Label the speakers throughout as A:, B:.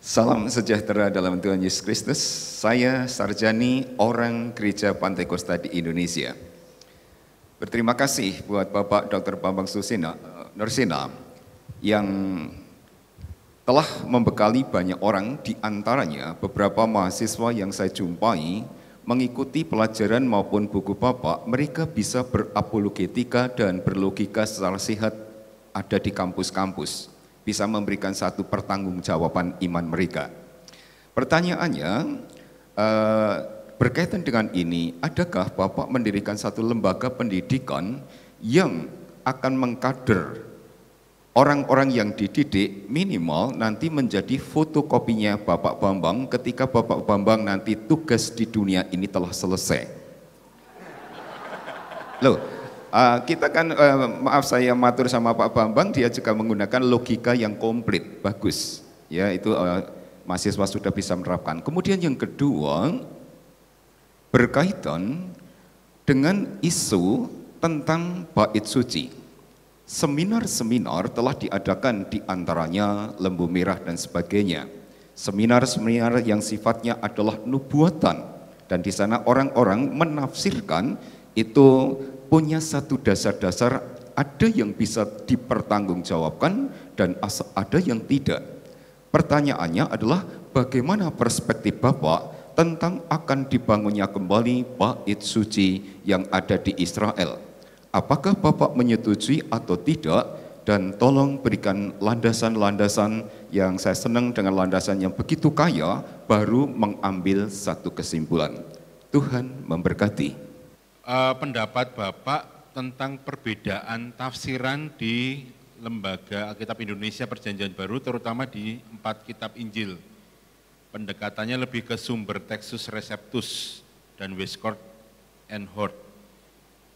A: Salam sejahtera dalam Tuhan Yesus Kristus. Saya Sarjani, orang Gereja Pantai Kosta di Indonesia. Berterima kasih buat Bapak Dr. Bambang Nursina yang telah membekali banyak orang, di antaranya beberapa mahasiswa yang saya jumpai mengikuti pelajaran maupun buku Bapak. Mereka bisa berapologetika dan berlogika secara sehat ada di kampus-kampus, bisa memberikan satu pertanggungjawaban iman mereka. Pertanyaannya, berkaitan dengan ini, adakah Bapak mendirikan satu lembaga pendidikan yang akan mengkader orang-orang yang dididik minimal nanti menjadi fotokopinya Bapak Bambang ketika Bapak Bambang nanti tugas di dunia ini telah selesai? Loh, kita kan, maaf saya matur sama Pak Bambang, dia juga menggunakan logika yang komplit, bagus. Ya, itu mahasiswa sudah bisa menerapkan. Kemudian yang kedua, berkaitan dengan isu tentang bait suci. Seminar-seminar telah diadakan, di antaranya Lembu Merah dan sebagainya. Seminar-seminar yang sifatnya adalah nubuatan, dan di sana orang-orang menafsirkan itu punya satu dasar-dasar, ada yang bisa dipertanggungjawabkan dan ada yang tidak. Pertanyaannya adalah bagaimana perspektif Bapak tentang akan dibangunnya kembali bait suci yang ada di Israel. Apakah Bapak menyetujui atau tidak? Dan tolong berikan landasan-landasan yang saya senang dengan landasan yang begitu kaya, baru mengambil satu kesimpulan. Tuhan memberkati.
B: Pendapat Bapak tentang perbedaan tafsiran di Lembaga Alkitab Indonesia Perjanjian Baru, terutama di 4 kitab Injil. Pendekatannya lebih ke sumber Textus Receptus dan Westcott and Hort.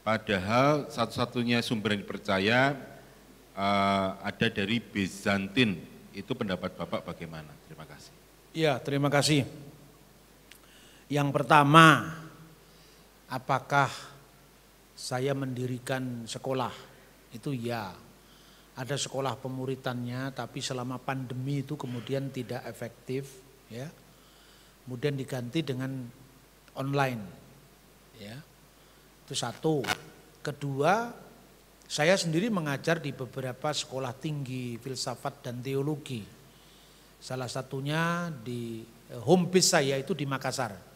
B: Padahal satu-satunya sumber yang dipercaya ada dari Bizantin. Itu pendapat Bapak bagaimana? Terima kasih.
C: Ya, terima kasih. Yang pertama, apakah saya mendirikan sekolah? Itu ya, ada sekolah pemuritannya, tapi selama pandemi itu kemudian tidak efektif, ya. Kemudian diganti dengan online, ya. Itu satu. Kedua, saya sendiri mengajar di beberapa sekolah tinggi filsafat dan teologi. Salah satunya di home base saya itu di Makassar.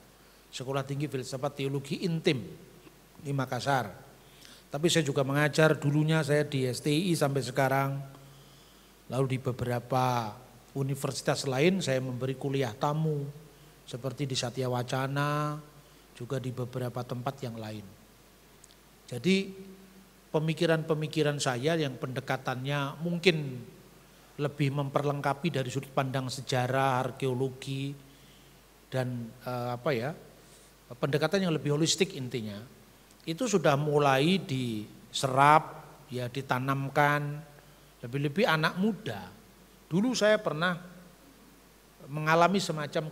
C: Sekolah Tinggi Filsafat Teologi Intim di Makassar. Tapi saya juga mengajar, dulunya saya di STI sampai sekarang. Lalu di beberapa universitas lain saya memberi kuliah tamu, seperti di Satya Wacana, juga di beberapa tempat yang lain. Jadi pemikiran-pemikiran saya yang pendekatannya mungkin lebih memperlengkapi dari sudut pandang sejarah, arkeologi, dan pendekatan yang lebih holistik intinya, itu sudah mulai diserap, ya, ditanamkan, lebih-lebih anak muda. Dulu saya pernah mengalami semacam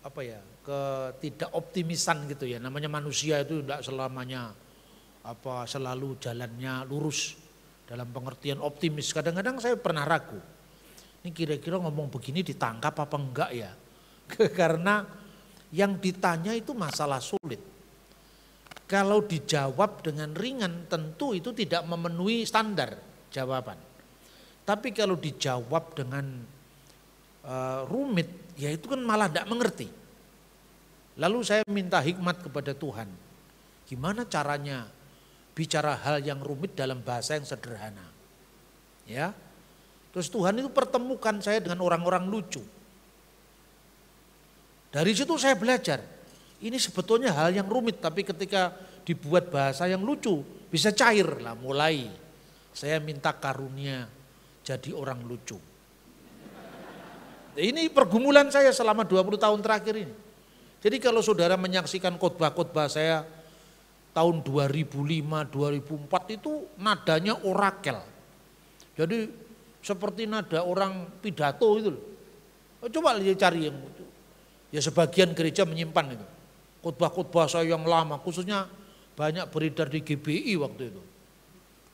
C: ketidakoptimisan gitu ya. Namanya manusia itu tidak selamanya selalu jalannya lurus dalam pengertian optimis. Kadang-kadang saya pernah ragu, ini kira-kira ngomong begini ditangkap apa enggak ya? Karena yang ditanya itu masalah sulit. Kalau dijawab dengan ringan tentu itu tidak memenuhi standar jawaban. Tapi kalau dijawab dengan rumit, ya itu kan malah tidak mengerti. Lalu saya minta hikmat kepada Tuhan. Gimana caranya bicara hal yang rumit dalam bahasa yang sederhana? Ya. Terus Tuhan itu pertemukan saya dengan orang-orang lucu. Dari situ saya belajar, ini sebetulnya hal yang rumit, tapi ketika dibuat bahasa yang lucu, bisa cair lah. Mulai saya minta karunia jadi orang lucu. Ini pergumulan saya selama 20 tahun terakhir ini. Jadi kalau saudara menyaksikan khotbah-khotbah saya tahun 2005, 2004 itu nadanya orakel. Jadi seperti nada orang pidato itu loh. Coba lihat cari yang itu. Ya sebagian gereja menyimpan itu. Khotbah-khotbah saya yang lama, khususnya banyak beredar di GBI waktu itu.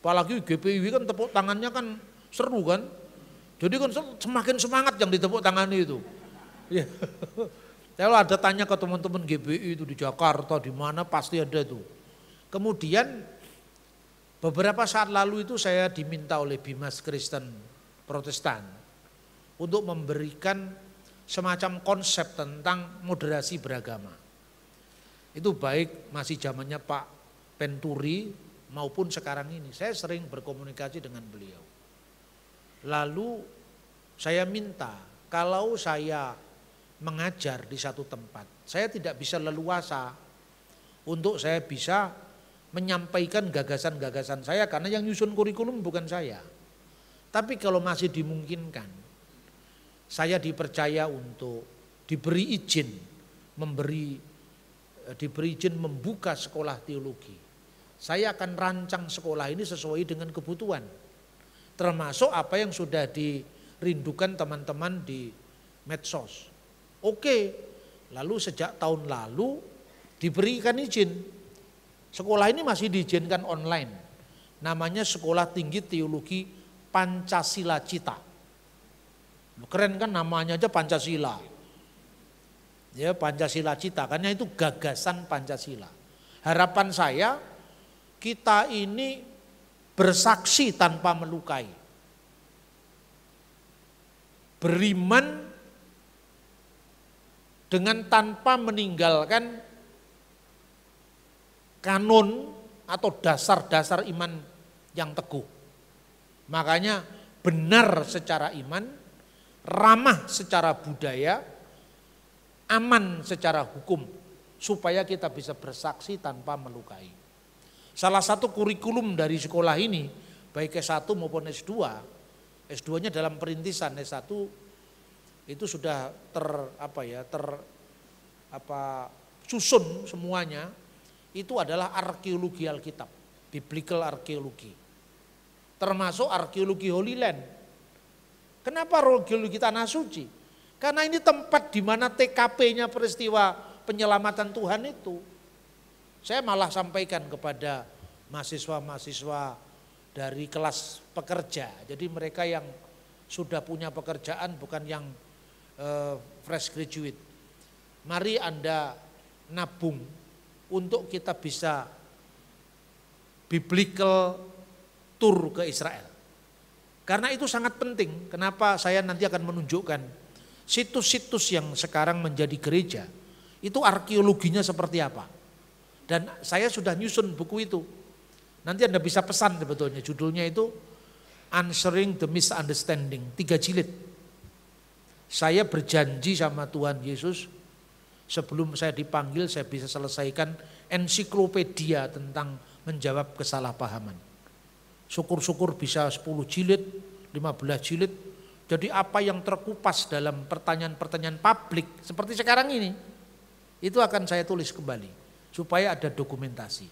C: Apalagi GBI kan tepuk tangannya kan seru kan. Jadi kan semakin semangat yang ditepuk tangani itu. Ya. Kalau ada tanya ke teman-teman GBI itu di Jakarta, di mana pasti ada itu. Kemudian beberapa saat lalu itu saya diminta oleh Bimas Kristen Protestan untuk memberikan semacam konsep tentang moderasi beragama. Itu baik masih zamannya Pak Penturi maupun sekarang ini. Saya sering berkomunikasi dengan beliau. Lalu saya minta kalau saya mengajar di satu tempat, saya tidak bisa leluasa untuk saya bisa menyampaikan gagasan-gagasan saya karena yang nyusun kurikulum bukan saya. Tapi kalau masih dimungkinkan, saya dipercaya untuk diberi izin membuka sekolah teologi. Saya akan rancang sekolah ini sesuai dengan kebutuhan. Termasuk apa yang sudah dirindukan teman-teman di medsos. Oke, lalu sejak tahun lalu diberikan izin. Sekolah ini masih diizinkan online. Namanya Sekolah Tinggi Teologi Pancasila Cita. Keren kan namanya aja Pancasila. Ya, Pancasila Cita, karena itu gagasan Pancasila. Harapan saya kita ini bersaksi tanpa melukai. Beriman dengan tanpa meninggalkan kanon atau dasar-dasar iman yang teguh. Makanya benar secara iman, ramah secara budaya, aman secara hukum, supaya kita bisa bersaksi tanpa melukai. Salah satu kurikulum dari sekolah ini, baik S1 maupun S2, S2-nya dalam perintisan, S1 itu sudah susun semuanya, itu adalah arkeologi Alkitab, biblical arkeologi. Termasuk arkeologi Holy Land. Kenapa arkeologi tanah suci? Karena ini tempat di mana TKP-nya peristiwa penyelamatan Tuhan itu. Saya malah sampaikan kepada mahasiswa-mahasiswa dari kelas pekerja. Jadi mereka yang sudah punya pekerjaan, bukan yang fresh graduate. Mari Anda nabung untuk kita bisa biblical tour ke Israel. Karena itu sangat penting. Kenapa saya nanti akan menunjukkan situs-situs yang sekarang menjadi gereja, itu arkeologinya seperti apa. Dan saya sudah nyusun buku itu. Nanti Anda bisa pesan sebetulnya, judulnya itu Answering the Misunderstanding, 3 jilid. Saya berjanji sama Tuhan Yesus, sebelum saya dipanggil saya bisa selesaikan ensiklopedia tentang menjawab kesalahpahaman. Syukur-syukur bisa 10 jilid, 15 jilid. Jadi apa yang terkupas dalam pertanyaan-pertanyaan publik seperti sekarang ini, itu akan saya tulis kembali supaya ada dokumentasi.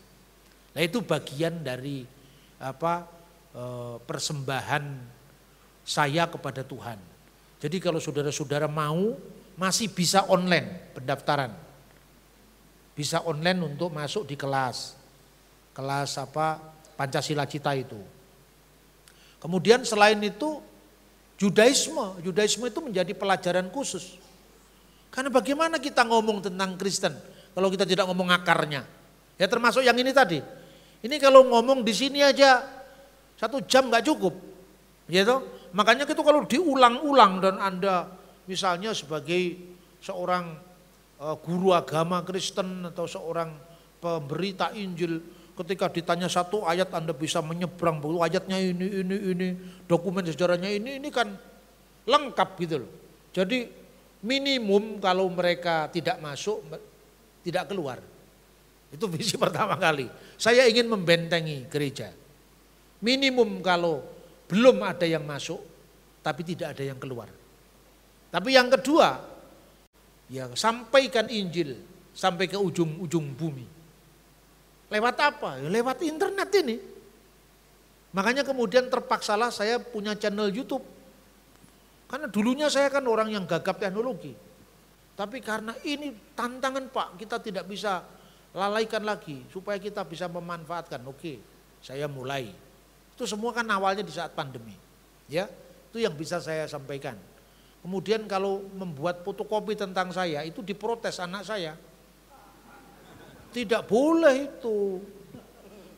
C: Nah itu bagian dari persembahan saya kepada Tuhan. Jadi kalau saudara-saudara mau, masih bisa online pendaftaran. Bisa online untuk masuk di kelas Pancasila Cita itu. Kemudian selain itu Judaisme itu menjadi pelajaran khusus. Karena bagaimana kita ngomong tentang Kristen kalau kita tidak ngomong akarnya? Ya termasuk yang ini tadi. Ini kalau ngomong di sini aja 1 jam nggak cukup, gitu. Makanya itu kalau diulang-ulang dan Anda misalnya sebagai seorang guru agama Kristen atau seorang pemberita Injil, ketika ditanya satu ayat Anda bisa menyeberang bahwa ayatnya ini, dokumen sejarahnya ini kan lengkap gitu loh. Jadi minimum kalau mereka tidak masuk, tidak keluar. Itu visi pertama kali. Saya ingin membentengi gereja. Minimum kalau belum ada yang masuk, tapi tidak ada yang keluar. Tapi yang kedua, ya sampaikan Injil sampai ke ujung-ujung bumi. Lewat apa? Ya, lewat internet ini. Makanya kemudian terpaksalah saya punya channel YouTube. Karena dulunya saya kan orang yang gagap teknologi. Tapi karena ini tantangan Pak, kita tidak bisa lalaikan lagi supaya kita bisa memanfaatkan. Oke, saya mulai. Itu semua kan awalnya di saat pandemi. Ya, Itu yang bisa saya sampaikan. Kemudian kalau membuat fotokopi tentang saya itu diprotes anak saya. Tidak boleh itu.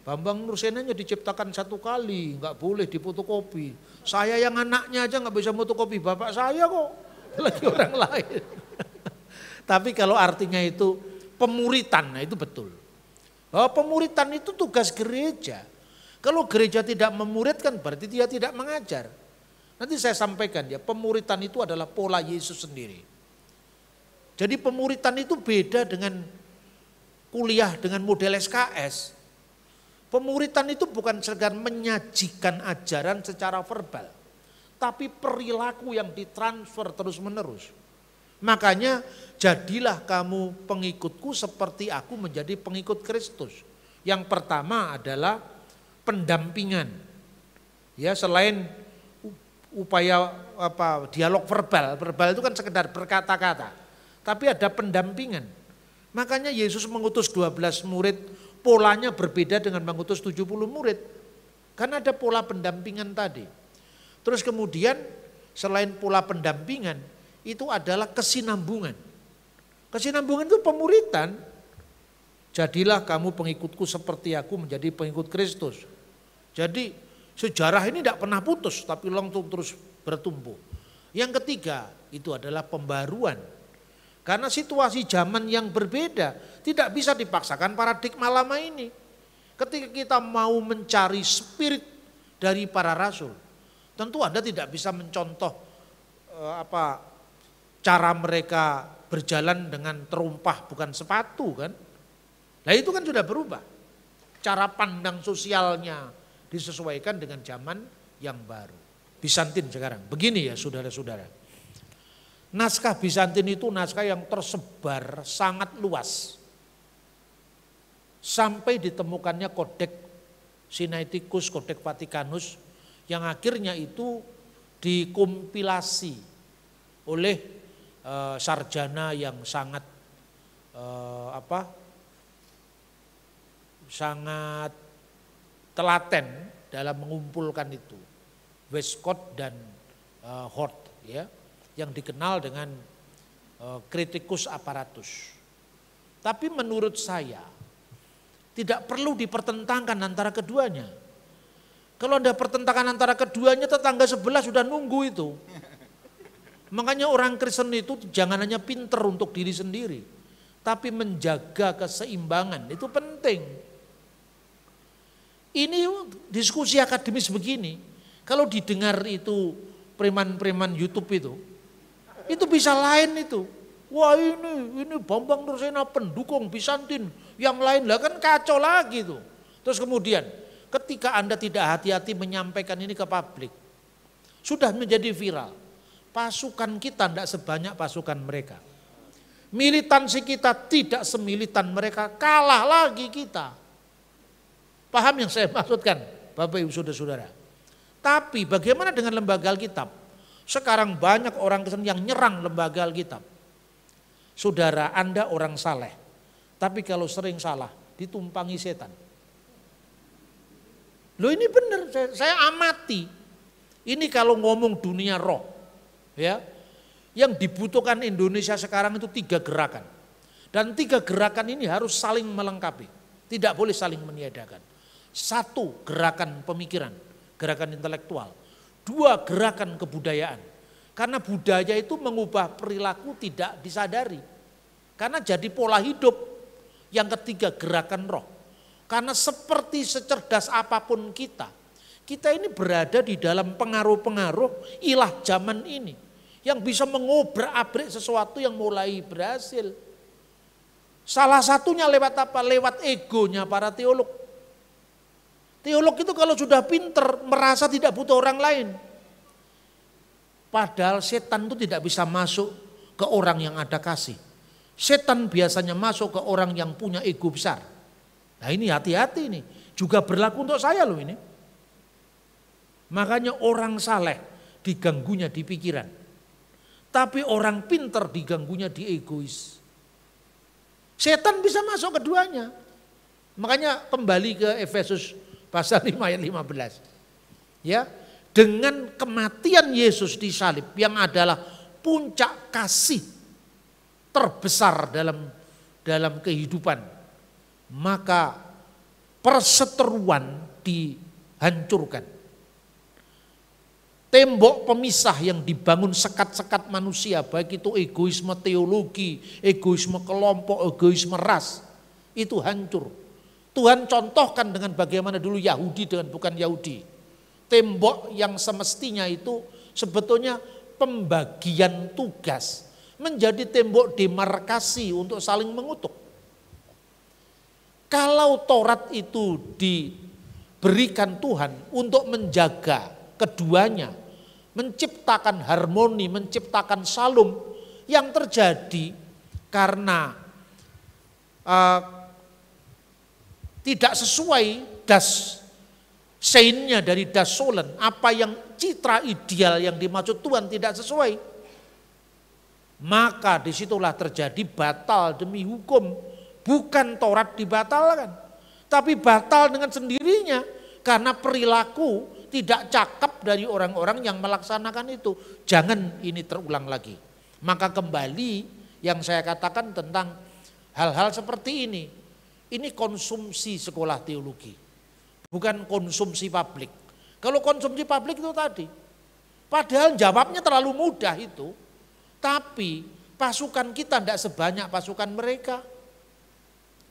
C: Bambang Nursena hanya diciptakan satu kali, nggak boleh difotokopi. Saya yang anaknya aja nggak bisa fotokopi, bapak saya kok, lagi orang lain. Tapi kalau artinya itu pemuritan, nah itu betul. Bahwa pemuritan itu tugas gereja. Kalau gereja tidak memuridkan berarti dia tidak mengajar. Nanti saya sampaikan ya, pemuritan itu adalah pola Yesus sendiri. Jadi pemuritan itu beda dengan kuliah dengan model SKS. Pemuritan itu bukan sekedar menyajikan ajaran secara verbal, tapi perilaku yang ditransfer terus menerus. Makanya jadilah kamu pengikutku seperti aku menjadi pengikut Kristus. Yang pertama adalah pendampingan. Ya, selain upaya dialog verbal itu kan sekedar berkata-kata. Tapi ada pendampingan. Makanya Yesus mengutus 12 murid, polanya berbeda dengan mengutus 70 murid. Karena ada pola pendampingan tadi. Terus kemudian selain pola pendampingan, itu adalah kesinambungan. Kesinambungan itu pemuritan. Jadilah kamu pengikutku seperti aku menjadi pengikut Kristus. Jadi sejarah ini tidak pernah putus, tapi langsung terus bertumbuh. Yang ketiga itu adalah pembaruan. Karena situasi zaman yang berbeda, tidak bisa dipaksakan paradigma lama ini. Ketika kita mau mencari spirit dari para rasul, tentu Anda tidak bisa mencontoh cara mereka berjalan dengan terumpah bukan sepatu kan. Nah itu kan sudah berubah. Cara pandang sosialnya disesuaikan dengan zaman yang baru. Bizantin sekarang, begini ya saudara-saudara. Naskah Bizantin itu naskah yang tersebar sangat luas. Sampai ditemukannya Kodeks Sinaiticus, Kodeks Vaticanus yang akhirnya itu dikompilasi oleh sarjana yang sangat sangat telaten dalam mengumpulkan itu. Westcott dan Hort ya, yang dikenal dengan Criticus Apparatus. Tapi menurut saya tidak perlu dipertentangkan antara keduanya. Kalau ada pertentangan antara keduanya, tetangga sebelah sudah nunggu itu. Makanya orang Kristen itu jangan hanya pinter untuk diri sendiri, tapi menjaga keseimbangan itu penting. Ini diskusi akademis begini, kalau didengar itu preman-preman YouTube itu bisa lain itu. Wah ini Bambang Nursena pendukung Bizantin, yang lain lah kan kacau lagi tuh. Terus kemudian ketika Anda tidak hati-hati menyampaikan ini ke publik, sudah menjadi viral. Pasukan kita tidak sebanyak pasukan mereka. Militansi kita tidak semilitan mereka, kalah lagi kita. Paham yang saya maksudkan Bapak Ibu Saudara-saudara. Tapi bagaimana dengan lembaga Alkitab? Sekarang banyak orang Kristen yang nyerang lembaga Alkitab. Saudara, Anda orang saleh, tapi kalau sering salah ditumpangi setan. Loh ini benar, saya amati. Ini kalau ngomong dunia roh, ya, yang dibutuhkan Indonesia sekarang itu 3 gerakan. Dan 3 gerakan ini harus saling melengkapi, tidak boleh saling meniadakan. 1, gerakan pemikiran, gerakan intelektual. 2, gerakan kebudayaan. Karena budaya itu mengubah perilaku tidak disadari. Karena jadi pola hidup. Yang ketiga, gerakan roh. Karena seperti secerdas apapun kita ini berada di dalam pengaruh-pengaruh ilah zaman ini. Yang bisa mengobrak-abrik sesuatu yang mulai berhasil. Salah satunya lewat apa? Lewat egonya para teolog. Teolog itu kalau sudah pinter merasa tidak butuh orang lain. Padahal setan itu tidak bisa masuk ke orang yang ada kasih. Setan biasanya masuk ke orang yang punya ego besar. Nah ini hati-hati nih. Juga berlaku untuk saya loh ini. Makanya orang saleh diganggunya di pikiran. Tapi orang pinter diganggunya di egois. Setan bisa masuk keduanya. Makanya kembali ke Efesus pasal 5 ayat 15. Ya, dengan kematian Yesus di salib yang adalah puncak kasih terbesar dalam kehidupan, maka perseteruan dihancurkan. Tembok pemisah yang dibangun sekat-sekat manusia, baik itu egoisme teologi, egoisme kelompok, egoisme ras, itu hancur. Tuhan contohkan dengan bagaimana dulu Yahudi dengan bukan Yahudi. Tembok yang semestinya itu sebetulnya pembagian tugas menjadi tembok demarkasi untuk saling mengutuk. Kalau Taurat itu diberikan Tuhan untuk menjaga keduanya, menciptakan harmoni, menciptakan salum, yang terjadi karena tidak sesuai das seinnya dari das solen, apa yang citra ideal yang dimaksud Tuhan tidak sesuai, maka disitulah terjadi batal demi hukum. Bukan Taurat dibatalkan, tapi batal dengan sendirinya karena perilaku tidak cakap dari orang-orang yang melaksanakan itu. Jangan ini terulang lagi. Maka kembali yang saya katakan tentang hal-hal seperti ini. Ini konsumsi sekolah teologi, bukan konsumsi publik. Kalau konsumsi publik itu tadi, padahal jawabnya terlalu mudah itu, tapi pasukan kita tidak sebanyak pasukan mereka.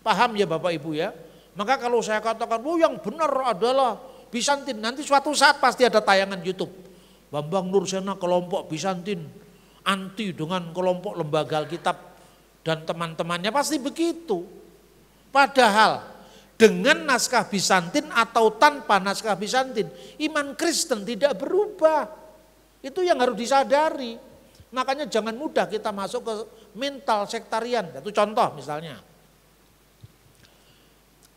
C: Paham ya Bapak Ibu ya? Maka kalau saya katakan, oh yang benar adalah Bizantin, nanti suatu saat pasti ada tayangan YouTube. Bambang Nursena kelompok Bizantin, anti dengan kelompok lembaga Alkitab dan teman-temannya, pasti begitu. Padahal dengan naskah Bizantin atau tanpa naskah Bizantin, iman Kristen tidak berubah. Itu yang harus disadari. Makanya jangan mudah kita masuk ke mental sektarian. Itu contoh misalnya.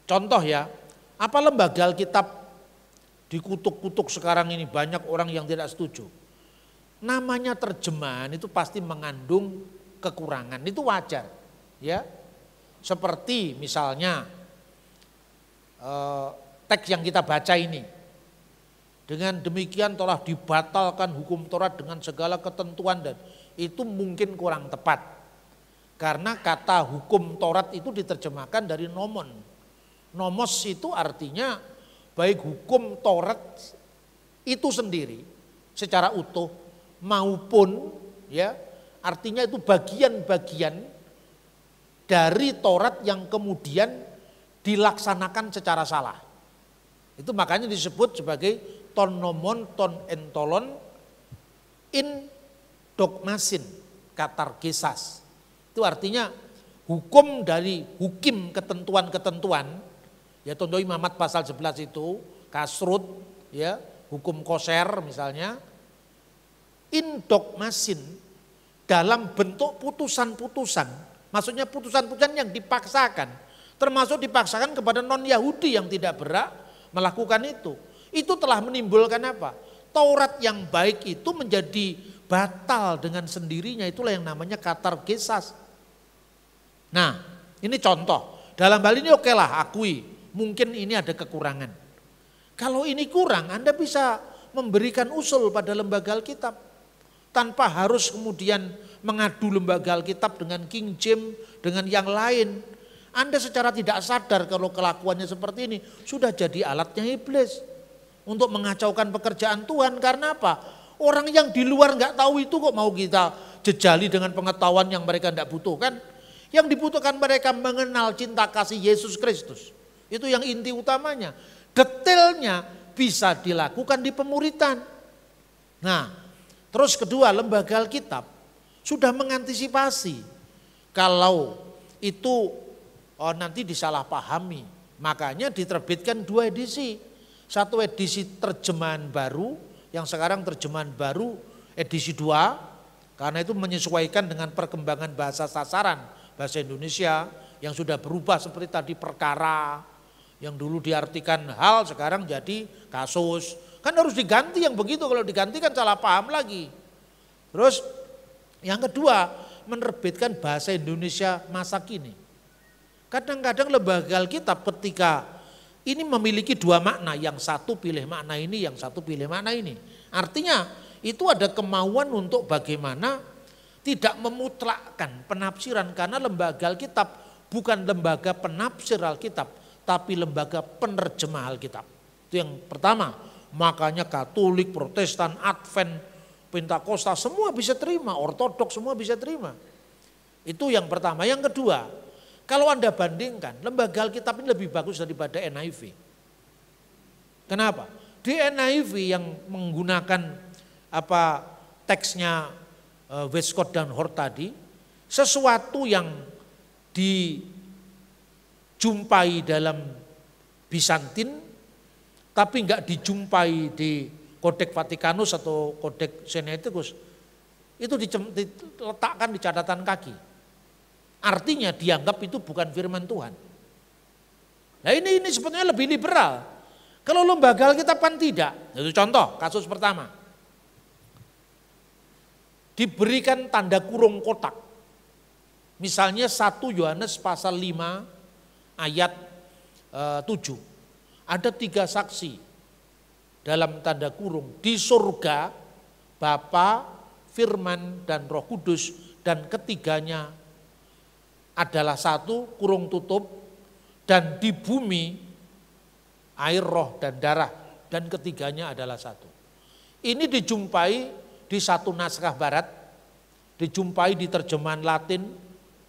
C: Contoh ya, apa lembaga Alkitab dikutuk-kutuk sekarang ini, banyak orang yang tidak setuju. Namanya terjemahan itu pasti mengandung kekurangan, itu wajar ya. Seperti misalnya teks yang kita baca ini, dengan demikian telah dibatalkan hukum Taurat dengan segala ketentuan, dan itu mungkin kurang tepat karena kata hukum Taurat itu diterjemahkan dari nomon. Nomos itu artinya baik hukum Taurat itu sendiri secara utuh maupun ya artinya itu bagian-bagian dari Taurat yang kemudian dilaksanakan secara salah. Itu makanya disebut sebagai ton nomon, ton entolon, in dogmasin, katargesas. Itu artinya hukum dari hukim ketentuan-ketentuan. Ya contoh Imamat pasal 11 itu, kasrut, ya, hukum koser misalnya, indogmasin dalam bentuk putusan-putusan, maksudnya putusan-putusan yang dipaksakan, termasuk dipaksakan kepada non-Yahudi yang tidak berhak melakukan itu. Itu telah menimbulkan apa? Taurat yang baik itu menjadi batal dengan sendirinya, itulah yang namanya katargesas. Nah, ini contoh. Dalam hal ini okelah, akui. Mungkin ini ada kekurangan. Kalau ini kurang, Anda bisa memberikan usul pada lembaga Alkitab. Tanpa harus kemudian mengadu lembaga Alkitab dengan King James, dengan yang lain. Anda secara tidak sadar kalau kelakuannya seperti ini, sudah jadi alatnya iblis. Untuk mengacaukan pekerjaan Tuhan, karena apa? Orang yang di luar nggak tahu itu kok mau kita jejali dengan pengetahuan yang mereka tidak butuhkan. Yang dibutuhkan mereka mengenal cinta kasih Yesus Kristus. Itu yang inti utamanya. Detailnya bisa dilakukan di pemuritan. Nah, terus kedua, lembaga Alkitab sudah mengantisipasi kalau itu nanti disalahpahami. Makanya diterbitkan 2 edisi. Satu edisi terjemahan baru, yang sekarang terjemahan baru edisi 2, karena itu menyesuaikan dengan perkembangan bahasa sasaran bahasa Indonesia yang sudah berubah seperti tadi perkara, yang dulu diartikan hal sekarang jadi kasus. Kan harus diganti yang begitu, kalau diganti kan salah paham lagi. Terus yang kedua, menerbitkan bahasa Indonesia masa kini. Kadang-kadang lembaga Alkitab ketika ini memiliki dua makna, yang satu pilih makna ini, yang satu pilih makna ini. Artinya itu ada kemauan untuk bagaimana tidak memutlakkan penafsiran, karena lembaga Alkitab bukan lembaga penafsir Alkitab, tapi lembaga penerjemah Alkitab. Itu yang pertama. Makanya Katolik, Protestan, Advent, Pentakosta semua bisa terima, Ortodoks semua bisa terima. Itu yang pertama. Yang kedua, kalau Anda bandingkan, lembaga Alkitab ini lebih bagus daripada NIV. Kenapa? Di NIV yang menggunakan teksnya Westcott dan Hort tadi, sesuatu yang dijumpai dalam Bizantin, tapi enggak dijumpai di Kodeks Vatikanus atau Kodeks Sinaiticus, itu diletakkan di catatan kaki. Artinya dianggap itu bukan firman Tuhan. Nah ini sebetulnya lebih liberal. Kalau lembaga Alkitab kan tidak. Itu contoh, kasus pertama. Diberikan tanda kurung kotak. Misalnya 1 Yohanes pasal 5 ayat 7. Ada 3 saksi dalam tanda kurung. Di surga Bapa, Firman, dan Roh Kudus, dan ketiganya adalah satu, kurung tutup, dan di bumi air, roh, dan darah, dan ketiganya adalah satu. Ini dijumpai di satu naskah barat, dijumpai di terjemahan Latin,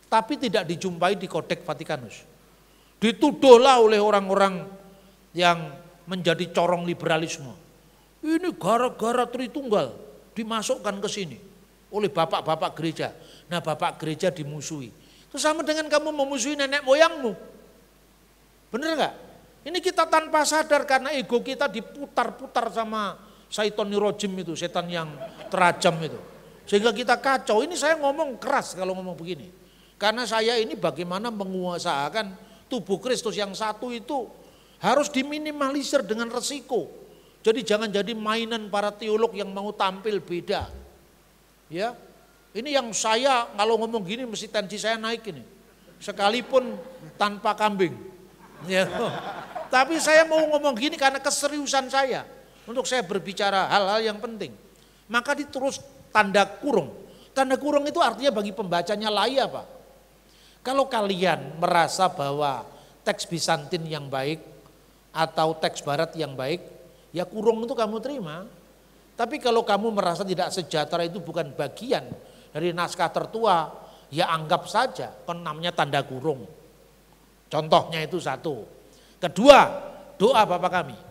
C: tapi tidak dijumpai di Kodeks Vatikanus. Dituduhlah oleh orang-orang yang menjadi corong liberalisme. Ini gara-gara Tritunggal dimasukkan ke sini oleh bapak-bapak gereja. Nah, bapak gereja dimusuhi. Itu sama dengan kamu memusuhi nenek moyangmu. Bener enggak? Ini kita tanpa sadar karena ego kita diputar-putar sama Syaitoni rojim itu, setan yang terajam itu. Sehingga kita kacau. Ini saya ngomong keras kalau ngomong begini. Karena saya ini bagaimana menguasakan tubuh Kristus yang satu itu harus diminimalisir dengan resiko. Jadi jangan jadi mainan para teolog yang mau tampil beda. Ya. Ini yang saya kalau ngomong gini mesti tensi saya naik ini. Sekalipun tanpa kambing. Ya. Tapi saya mau ngomong gini karena keseriusan saya. Untuk saya berbicara hal-hal yang penting. Maka diterus tanda kurung. Tanda kurung itu artinya bagi pembacanya lay apa? Kalau kalian merasa bahwa teks Bizantin yang baik atau teks barat yang baik, ya kurung itu kamu terima. Tapi kalau kamu merasa tidak sejahtera itu bukan bagian dari naskah tertua, ya anggap saja, kan namanya tanda kurung. Contohnya itu satu. Kedua, doa Bapa kami.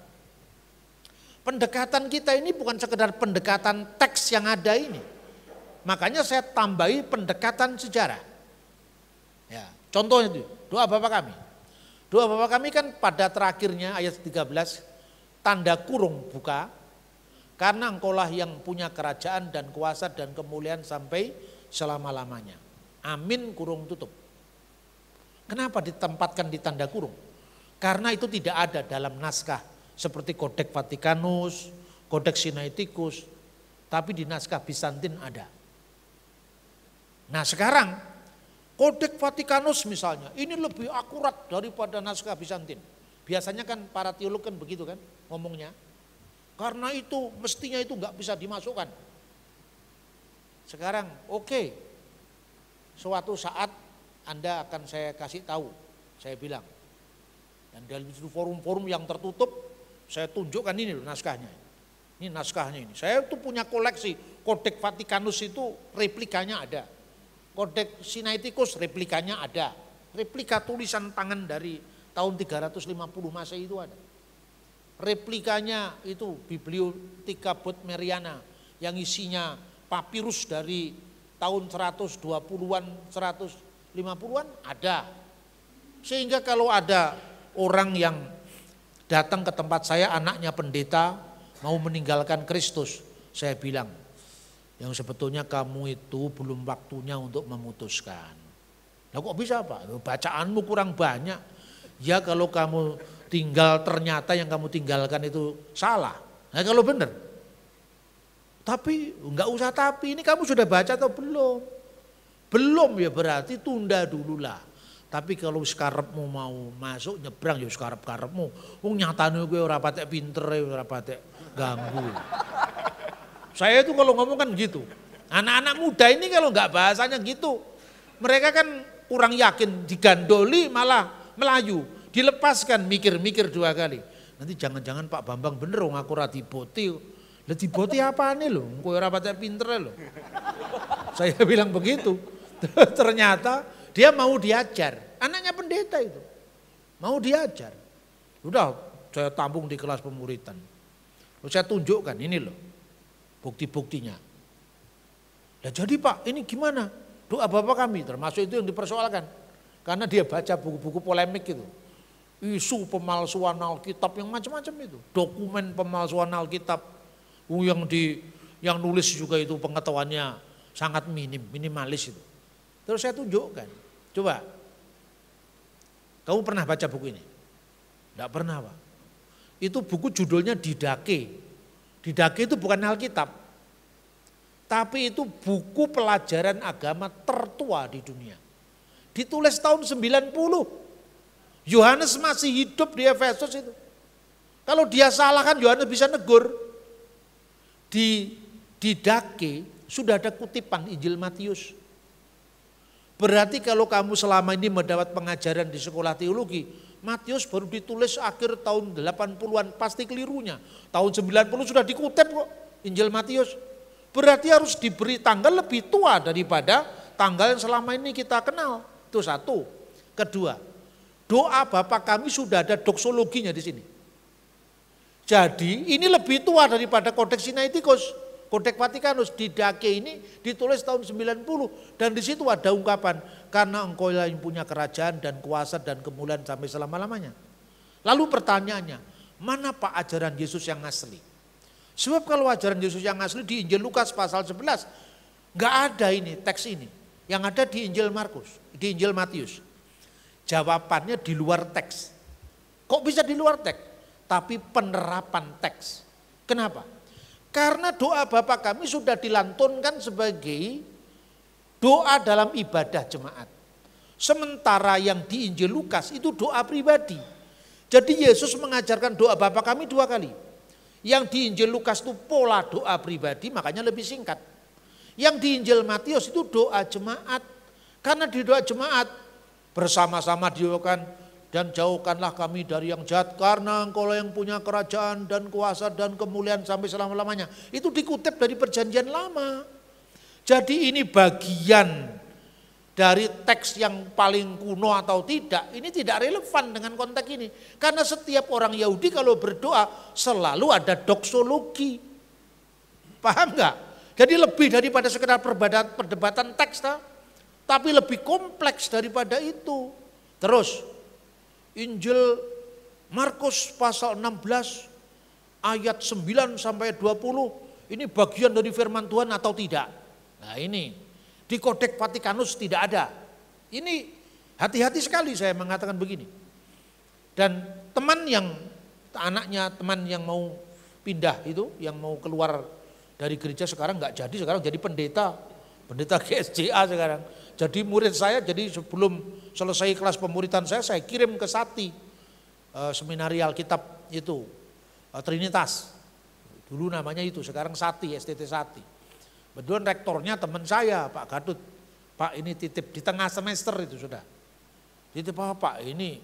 C: Pendekatan kita ini bukan sekedar pendekatan teks yang ada ini. Makanya saya tambahi pendekatan sejarah. Ya, contohnya itu, doa Bapa kami. Doa Bapa kami kan pada terakhirnya ayat 13, tanda kurung buka, karena engkaulah yang punya kerajaan dan kuasa dan kemuliaan sampai selama-lamanya. Amin kurung tutup. Kenapa ditempatkan di tanda kurung? Karena itu tidak ada dalam naskah seperti Kodeks Vatikanus, Kodeks Sinaiticus, tapi di naskah Bizantin ada. Nah sekarang Kodeks Vatikanus misalnya, ini lebih akurat daripada naskah Bizantin. Biasanya kan para teolog kan begitu kan ngomongnya. Karena itu mestinya itu nggak bisa dimasukkan. Sekarang oke, suatu saat Anda akan saya kasih tahu, saya bilang. Dan dalam forum-forum yang tertutup, saya tunjukkan ini loh naskahnya. Ini naskahnya ini. Saya tuh punya koleksi Kodeks Vatikanus itu replikanya ada. Kodeks Sinaiticus replikanya ada. Replika tulisan tangan dari tahun 350 Masehi itu ada. Replikanya itu Bibliotheca Bodmeriana yang isinya papirus dari tahun 120-an, 150-an ada. Sehingga kalau ada orang yang datang ke tempat saya, anaknya pendeta mau meninggalkan Kristus, saya bilang, yang sebetulnya kamu itu belum waktunya untuk memutuskan. Nah kok bisa Pak? Bacaanmu kurang banyak. Ya kalau kamu tinggal ternyata yang kamu tinggalkan itu salah. Nah kalau benar. Tapi enggak usah tapi, ini kamu sudah baca atau belum? Belum ya berarti tunda dululah. Tapi kalau sekarepmu mau masuk nyebrang ya sekarep-karepmu. Wong nyatane kowe ora patek pinter, ora patek ganggu. Saya itu kalau ngomong kan gitu. Anak-anak muda ini kalau nggak bahasanya gitu. Mereka kan kurang yakin, digandoli malah melayu. Dilepaskan mikir-mikir 2 kali. Nanti jangan-jangan Pak Bambang bener wong aku ora diboti. Lah diboti apane lho? Kowe ora patek pinter lho. Saya bilang begitu. Ternyata dia mau diajar, anaknya pendeta itu, mau diajar. Udah saya tampung di kelas pemuritan. Lalu saya tunjukkan ini loh, bukti-buktinya. Nah jadi Pak, ini gimana? Doa Bapak kami, termasuk itu yang dipersoalkan. Karena dia baca buku-buku polemik itu. Isu pemalsuan Alkitab yang macam-macam itu. Dokumen pemalsuan Alkitab. Yang nulis juga itu pengetahuannya sangat minimalis itu. Terus saya tunjukkan. Coba, kamu pernah baca buku ini? Tidak pernah Pak. Itu buku judulnya Didake. Didake itu bukan Alkitab. Tapi itu buku pelajaran agama tertua di dunia. Ditulis tahun 90. Yohanes masih hidup di Efesus itu. Kalau dia salah kan Yohanes bisa negur. Di Didake sudah ada kutipan Injil Matius. Berarti kalau kamu selama ini mendapat pengajaran di sekolah teologi, Matius baru ditulis akhir tahun 80-an, pasti kelirunya. Tahun 90 sudah dikutip kok Injil Matius. Berarti harus diberi tanggal lebih tua daripada tanggal yang selama ini kita kenal. Itu satu. Kedua, doa Bapa kami sudah ada doksologinya di sini. Jadi ini lebih tua daripada Kodeks Sinaiticus. Kodeks Vatikanus. Didake ini ditulis tahun 90 dan di situ ada ungkapan karena engkau yang punya kerajaan dan kuasa dan kemuliaan sampai selama-lamanya. Lalu pertanyaannya, mana Pak ajaran Yesus yang asli? Sebab kalau ajaran Yesus yang asli di Injil Lukas pasal 11 nggak ada ini teks ini. Yang ada di Injil Markus, di Injil Matius. Jawabannya di luar teks. Kok bisa di luar teks? Tapi penerapan teks. Kenapa? Karena doa Bapa kami sudah dilantunkan sebagai doa dalam ibadah jemaat. Sementara yang di Injil Lukas itu doa pribadi. Jadi Yesus mengajarkan doa Bapa kami 2 kali. Yang di Injil Lukas itu pola doa pribadi, makanya lebih singkat. Yang di Injil Matius itu doa jemaat. Karena di doa jemaat bersama-sama didoakan, dan jauhkanlah kami dari yang jahat karena engkau yang punya kerajaan dan kuasa dan kemuliaan sampai selama-lamanya. Itu dikutip dari perjanjian lama. Jadi ini bagian dari teks yang paling kuno atau tidak, ini tidak relevan dengan konteks ini. Karena setiap orang Yahudi kalau berdoa selalu ada doksologi. Paham nggak? Jadi lebih daripada sekedar perdebatan teks, tapi lebih kompleks daripada itu. Terus Injil Markus pasal 16 ayat 9 sampai 20 ini bagian dari firman Tuhan atau tidak? Nah ini di Kodeks Vatikanus tidak ada. Ini hati-hati sekali saya mengatakan begini. Dan teman yang mau pindah itu, yang mau keluar dari gereja sekarang nggak jadi, sekarang jadi pendeta GSJA sekarang. Jadi murid saya, jadi sebelum selesai kelas pemuritan saya kirim ke Sati, seminari Alkitab itu, Trinitas. Dulu namanya itu, sekarang Sati, STT Sati. Betulan rektornya teman saya, Pak Gadut. Pak ini titip di tengah semester itu sudah. Titip Pak ini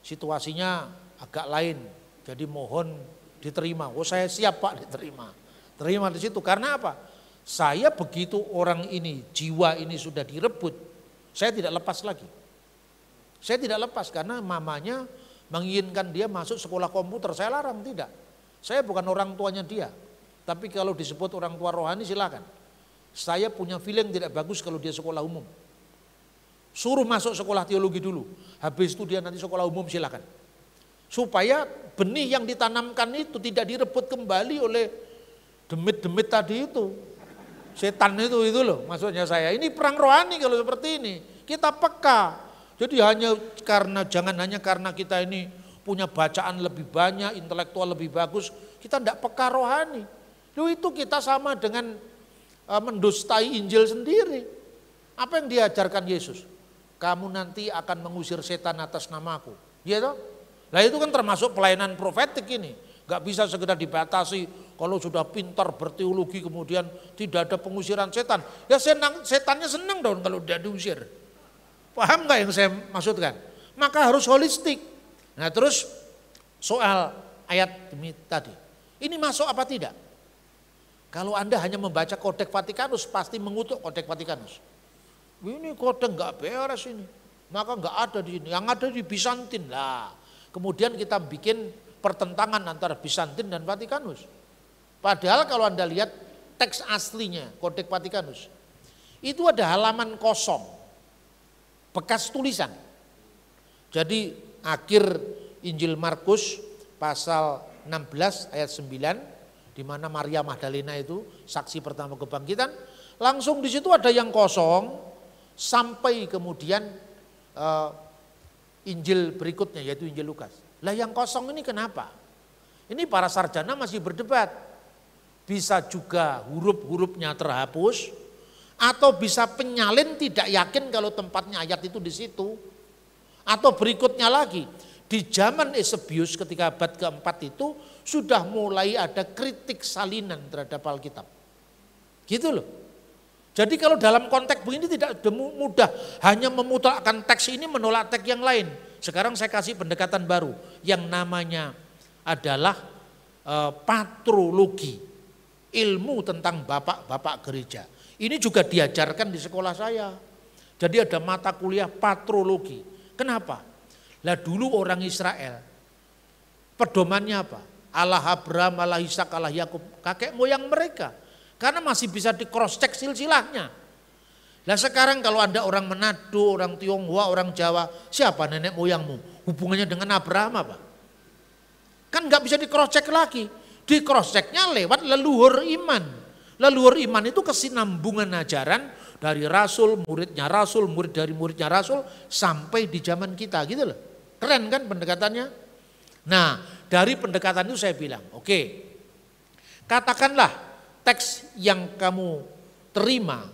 C: situasinya agak lain, jadi mohon diterima. Oh saya siap Pak diterima. Terima di situ, karena apa? Saya begitu orang ini, jiwa ini sudah direbut, saya tidak lepas lagi. Saya tidak lepas karena mamanya menginginkan dia masuk sekolah komputer, saya larang tidak. Saya bukan orang tuanya dia, tapi kalau disebut orang tua rohani silakan. Saya punya feeling tidak bagus kalau dia sekolah umum. Suruh masuk sekolah teologi dulu, habis itu dia nanti sekolah umum silakan. Supaya benih yang ditanamkan itu tidak direbut kembali oleh demit-demit tadi itu. Setan itu loh maksudnya saya. Ini perang rohani kalau seperti ini. Kita peka. Jadi jangan hanya karena kita ini punya bacaan lebih banyak, intelektual lebih bagus, kita tidak peka rohani. Itu kita sama dengan mendustai Injil sendiri. Apa yang diajarkan Yesus? kamu nanti akan mengusir setan atas namaku. Ya toh? Lah itu kan termasuk pelayanan profetik ini. Gak bisa sekedar dibatasi kalau sudah pintar berteologi kemudian tidak ada pengusiran setan. Ya setannya senang dong kalau dia diusir. Paham gak yang saya maksudkan? Maka harus holistik. Nah terus soal ayat demi tadi. Ini masuk apa tidak? Kalau Anda hanya membaca Kodeks Vatikanus pasti mengutuk Kodeks Vatikanus. Ini kodeks nggak beres ini, maka nggak ada di sini. Yang ada di Bizantin lah. Kemudian kita bikin pertentangan antara Bizantin dan Vatikanus. Padahal kalau Anda lihat teks aslinya Kodeks Vatikanus, itu ada halaman kosong, bekas tulisan. Jadi akhir Injil Markus pasal 16 ayat 9, di mana Maria Magdalena itu saksi pertama kebangkitan, langsung di situ ada yang kosong. Sampai kemudian Injil berikutnya yaitu Injil Lukas. Lah yang kosong ini kenapa? Ini para sarjana masih berdebat. Bisa juga huruf-hurufnya terhapus atau bisa penyalin tidak yakin kalau tempatnya ayat itu di situ. Atau berikutnya lagi, di zaman Eusebius ketika abad keempat itu sudah mulai ada kritik salinan terhadap Alkitab. Gitu loh. Jadi kalau dalam konteks begini tidak mudah hanya memutarkan teks ini menolak teks yang lain. Sekarang saya kasih pendekatan baru yang namanya adalah patrologi, ilmu tentang bapak-bapak gereja. Ini juga diajarkan di sekolah saya. Jadi ada mata kuliah patrologi. Kenapa? Lah dulu orang Israel pedomannya apa? Allah Abraham, Allah Ishak, Allah Yakub, kakek moyang mereka. Karena masih bisa di cross check silsilahnya. Nah sekarang kalau ada orang Manado, orang Tionghoa, orang Jawa, siapa nenek moyangmu? Hubungannya dengan Abraham apa? Kan nggak bisa di cross check lagi. Di cross checknya lewat leluhur iman. Leluhur iman itu kesinambungan ajaran dari rasul, murid dari muridnya rasul sampai di zaman kita gitu loh. Keren kan pendekatannya? Nah dari pendekatan itu saya bilang, oke, katakanlah teks yang kamu terima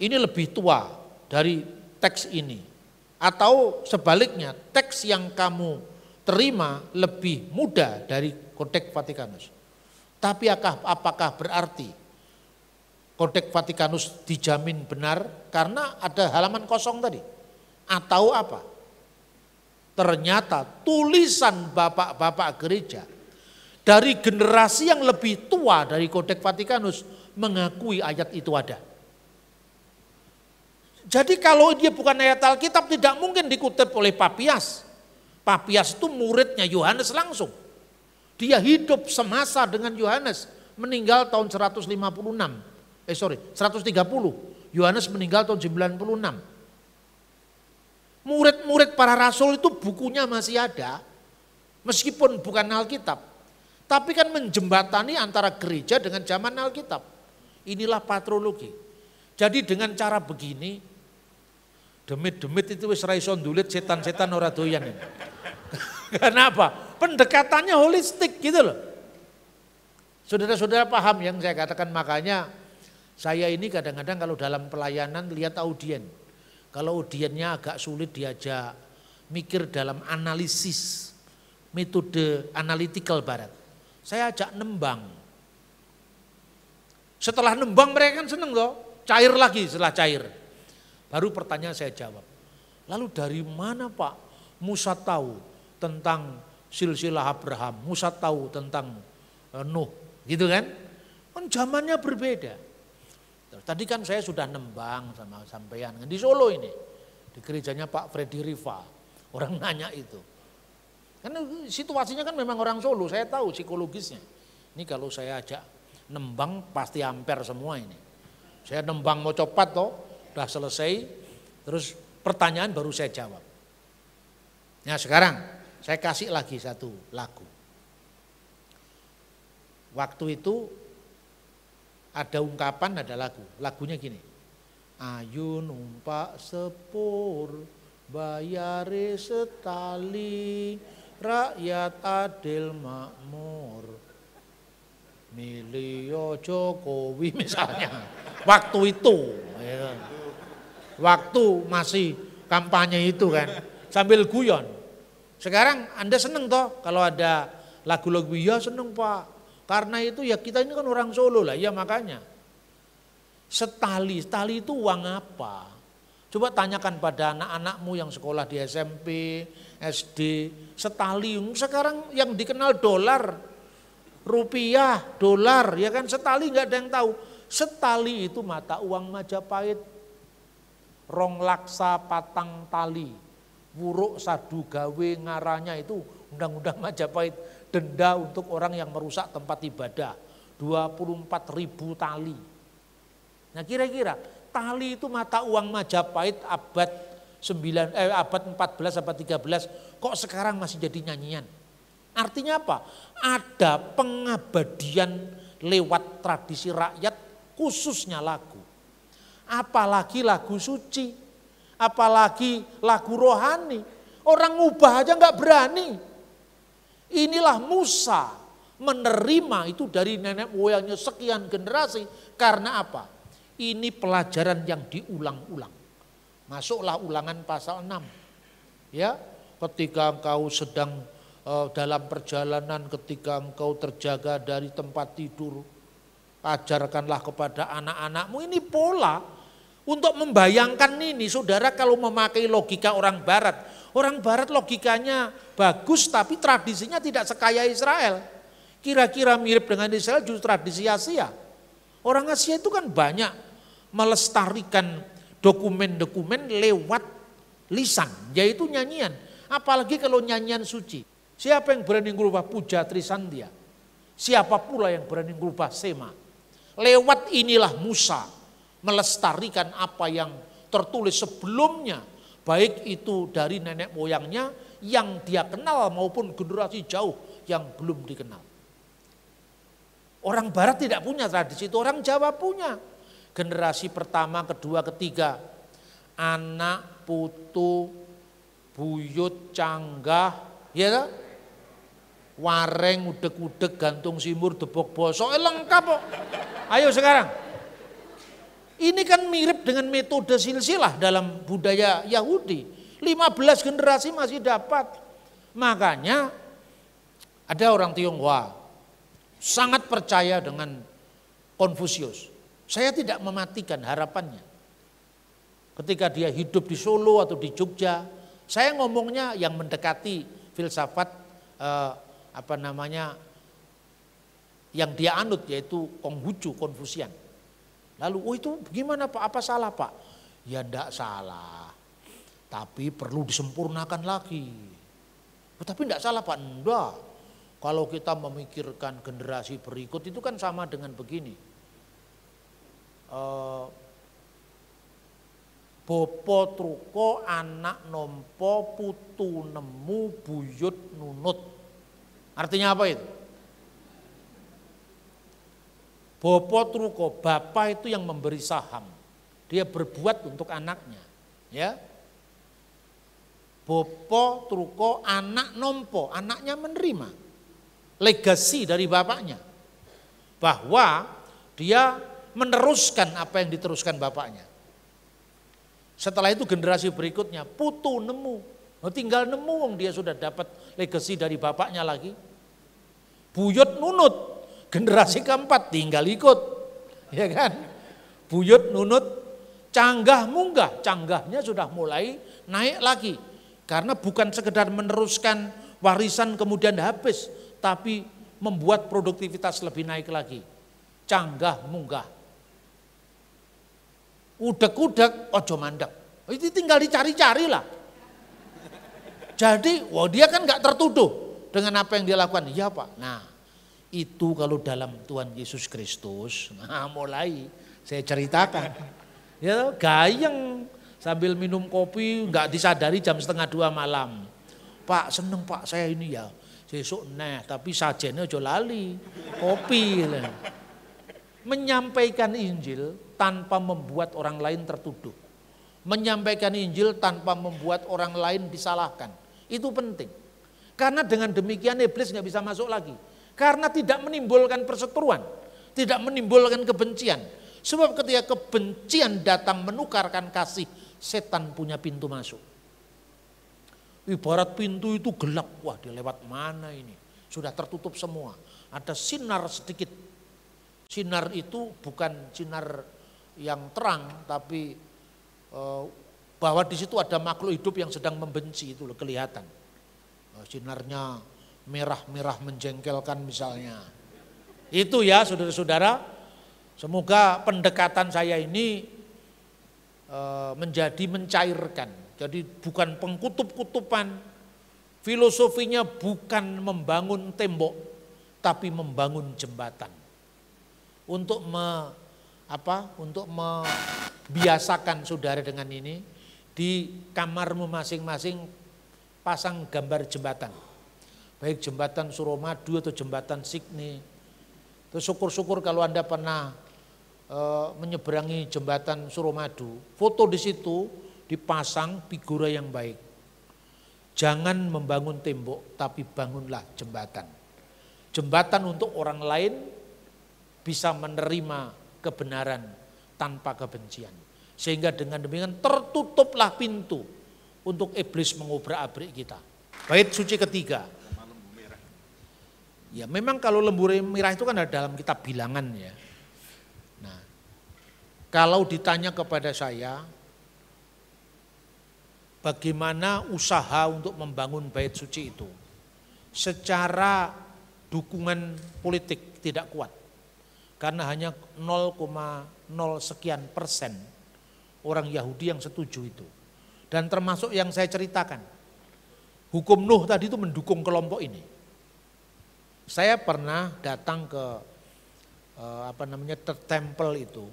C: ini lebih tua dari teks ini. Atau sebaliknya teks yang kamu terima lebih muda dari Kodeks Vatikanus. Tapi apakah berarti Kodeks Vatikanus dijamin benar karena ada halaman kosong tadi? Atau apa? Ternyata tulisan bapak-bapak gereja dari generasi yang lebih tua dari Kodeks Vatikanus mengakui ayat itu ada. Jadi kalau dia bukan ayat Alkitab tidak mungkin dikutip oleh Papias. Papias itu muridnya Yohanes langsung. Dia hidup semasa dengan Yohanes, meninggal tahun 130. Yohanes meninggal tahun 96. Murid-murid para rasul itu bukunya masih ada, meskipun bukan Alkitab. Tapi kan menjembatani antara gereja dengan zaman Alkitab. Inilah patrologi. Jadi dengan cara begini, demit-demit itu wis ra iso ndulit setan-setan ora doyan. Kenapa? Pendekatannya holistik gitu loh. Saudara-saudara paham yang saya katakan, makanya saya ini kadang-kadang kalau dalam pelayanan lihat audien. Kalau audiennya agak sulit diajak mikir dalam analisis, metode analytical barat. Saya ajak nembang. Setelah nembang mereka kan seneng loh, cair lagi setelah cair. Baru pertanyaan saya jawab. Lalu dari mana Pak Musa tahu tentang silsilah Abraham, Musa tahu tentang Nuh, gitu kan? Kan zamannya berbeda. Tadi kan saya sudah nembang sama sampean di Solo ini, di gerejanya Pak Freddy Riva. Orang nanya itu. Karena situasinya kan memang orang Solo, saya tahu psikologisnya. Ini kalau saya ajak nembang pasti amper semua ini. Saya nembang mau copat toh, udah selesai, terus pertanyaan baru saya jawab. Nah sekarang saya kasih lagi satu lagu. Waktu itu ada ungkapan, ada lagu. Lagunya gini. Ayo numpak sepur, bayare setali, rakyat adil makmur, milih Jokowi misalnya. Waktu itu, waktu masih kampanye itu kan, sambil guyon. Sekarang Anda seneng toh kalau ada lagu-lagu, ya seneng Pak. Karena itu ya kita ini kan orang Solo lah, ya makanya. Setali itu uang apa? Coba tanyakan pada anak-anakmu yang sekolah di SMP, SD, setali. Sekarang yang dikenal dolar, rupiah, dolar, ya kan setali nggak ada yang tahu. Setali itu mata uang Majapahit. Rong laksa patang tali, wuruk sadu gawe ngaranya itu undang-undang Majapahit. Denda untuk orang yang merusak tempat ibadah 24.000 tali. Nah kira-kira tali itu mata uang Majapahit abad 14 abad 13 kok sekarang masih jadi nyanyian. Artinya apa? Ada pengabadian lewat tradisi rakyat khususnya lagu. Apalagi lagu suci, apalagi lagu rohani. Orang ngubah aja nggak berani. Inilah Musa menerima itu dari nenek moyangnya sekian generasi. Karena apa? Ini pelajaran yang diulang-ulang. Masuklah Ulangan pasal 6. Ya, ketika engkau sedang dalam perjalanan, ketika engkau terjaga dari tempat tidur, ajarkanlah kepada anak-anakmu. Ini pola untuk membayangkan ini, saudara, kalau memakai logika orang barat. Orang barat logikanya bagus tapi tradisinya tidak sekaya Israel. Kira-kira mirip dengan Israel justru tradisi Asia. Orang Asia itu kan banyak melestarikan dokumen-dokumen lewat lisan, yaitu nyanyian. Apalagi kalau nyanyian suci. Siapa yang berani merubah puja Trisandia? Siapa pula yang berani merubah Sema? Lewat inilah Musa melestarikan apa yang tertulis sebelumnya. Baik itu dari nenek moyangnya yang dia kenal maupun generasi jauh yang belum dikenal. Orang barat tidak punya tradisi itu, orang Jawa punya. Generasi pertama, kedua, ketiga. Anak, putu, buyut, canggah, ya kan? Wareng, udeg-udeg, gantung simur, debok bosok, lengkap kok. Ayo sekarang. Ini kan mirip dengan metode silsilah dalam budaya Yahudi. 15 generasi masih dapat. Makanya ada orang Tionghoa sangat percaya dengan Konfusius. Saya tidak mematikan harapannya. Ketika dia hidup di Solo atau di Jogja, saya ngomongnya yang mendekati filsafat yang dia anut, yaitu Konghucu, Konfusian. Lalu, oh itu gimana Pak? Apa salah Pak? Ya enggak salah, tapi perlu disempurnakan lagi. Oh, tapi enggak salah Pak, enggak. Kalau kita memikirkan generasi berikut itu kan sama dengan begini. Bopo truko anak nompo putu nemu buyut nunut. Artinya apa itu? Bopo truko, bapak itu yang memberi saham. Dia berbuat untuk anaknya, ya. Bopo truko anak nompo, anaknya menerima legasi dari bapaknya. Bahwa dia meneruskan apa yang diteruskan bapaknya. Setelah itu generasi berikutnya putu nemu. Tinggal nemu dia sudah dapat legasi dari bapaknya lagi. Buyut nunut. Generasi keempat tinggal ikut, ya kan? Buyut nunut, canggah munggah, canggahnya sudah mulai naik lagi. Karena bukan sekedar meneruskan warisan kemudian habis, tapi membuat produktivitas lebih naik lagi. Canggah munggah. Udek-udek, ojo mandek. Itu tinggal dicari-cari lah. Jadi, dia kan gak tertuduh dengan apa yang dia lakukan. Iya Pak, nah. Itu kalau dalam Tuhan Yesus Kristus, nah mulai saya ceritakan. Ya gayeng sambil minum kopi nggak disadari jam 1:30 malam. Pak seneng Pak saya ini ya, sesuk tapi sajennya aja lali, kopi. Menyampaikan Injil tanpa membuat orang lain tertuduh. Menyampaikan Injil tanpa membuat orang lain disalahkan. Itu penting. Karena dengan demikian iblis nggak bisa masuk lagi. Karena tidak menimbulkan perseteruan, tidak menimbulkan kebencian. Sebab ketika kebencian datang menukarkan kasih setan punya pintu masuk. Ibarat pintu itu gelap, wah dia lewat mana ini? Sudah tertutup semua. Ada sinar sedikit. Sinar itu bukan sinar yang terang, tapi bahwa di situ ada makhluk hidup yang sedang membenci, itu kelihatan. Sinarnya merah-merah menjengkelkan misalnya. Itu ya saudara-saudara, semoga pendekatan saya ini menjadi mencairkan. Jadi bukan pengkutub-kutupan, filosofinya bukan membangun tembok, tapi membangun jembatan. Untuk membiasakan saudara dengan ini, di kamarmu masing-masing pasang gambar jembatan. Baik jembatan Suramadu atau jembatan Signi. Terus syukur-syukur kalau Anda pernah menyeberangi jembatan Suramadu, foto di situ dipasang figura yang baik. Jangan membangun tembok, tapi bangunlah jembatan. Jembatan untuk orang lain bisa menerima kebenaran tanpa kebencian. Sehingga dengan demikian tertutuplah pintu untuk iblis mengobrak-abrik kita. Bait suci ketiga. Ya memang kalau lembu merah itu kan ada dalam kitab bilangan ya. Nah, kalau ditanya kepada saya, bagaimana usaha untuk membangun bait suci itu? Secara dukungan politik tidak kuat. Karena hanya 0,0 sekian persen orang Yahudi yang setuju itu. Dan termasuk yang saya ceritakan. Hukum Nuh tadi itu mendukung kelompok ini. Saya pernah datang ke temple itu.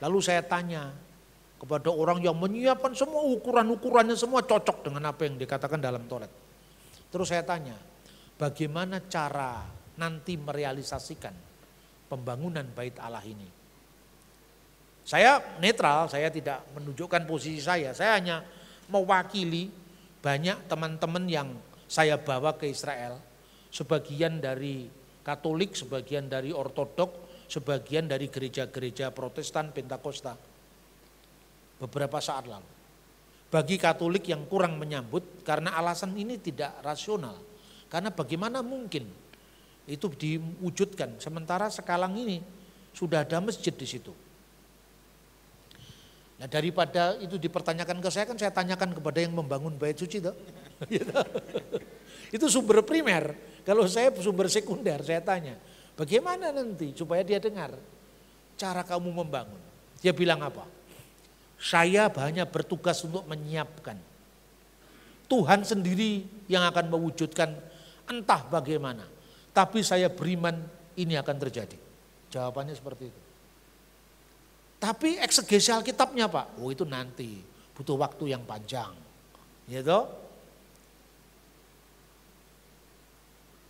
C: Lalu saya tanya kepada orang yang menyiapkan semua ukuran-ukurannya semua cocok dengan apa yang dikatakan dalam Taurat. Terus saya tanya, bagaimana cara nanti merealisasikan pembangunan bait Allah ini? Saya netral, saya tidak menunjukkan posisi saya hanya mewakili banyak teman-teman yang saya bawa ke Israel, sebagian dari Katolik, sebagian dari Ortodok, sebagian dari gereja-gereja Protestan, Pentakosta. Beberapa saat lalu. Bagi Katolik yang kurang menyambut karena alasan ini tidak rasional. Karena bagaimana mungkin itu diwujudkan sementara sekarang ini sudah ada masjid di situ. Nah, daripada itu dipertanyakan ke saya, kan saya tanyakan kepada yang membangun bait suci itu. Itu sumber primer. Kalau saya sumber sekunder, saya tanya, bagaimana nanti supaya dia dengar cara kamu membangun? Dia bilang apa? Saya hanya bertugas untuk menyiapkan. Tuhan sendiri yang akan mewujudkan entah bagaimana. Tapi saya beriman ini akan terjadi. Jawabannya seperti itu. Tapi eksegesi Alkitabnya Pak, oh itu nanti butuh waktu yang panjang. Gitu.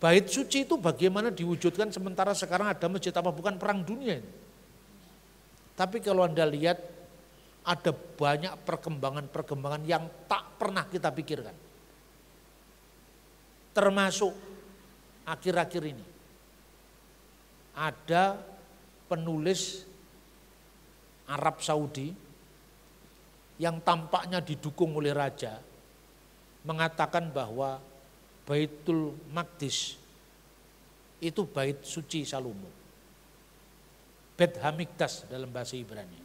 C: Bait suci itu bagaimana diwujudkan sementara sekarang ada masjid apa bukan perang dunia ini. Tapi kalau Anda lihat ada banyak perkembangan-perkembangan yang tak pernah kita pikirkan. Termasuk akhir-akhir ini. Ada penulis Arab Saudi yang tampaknya didukung oleh raja mengatakan bahwa Baitul Maqdis itu bait suci Salomo. Beit Hamikdas dalam bahasa Ibrani.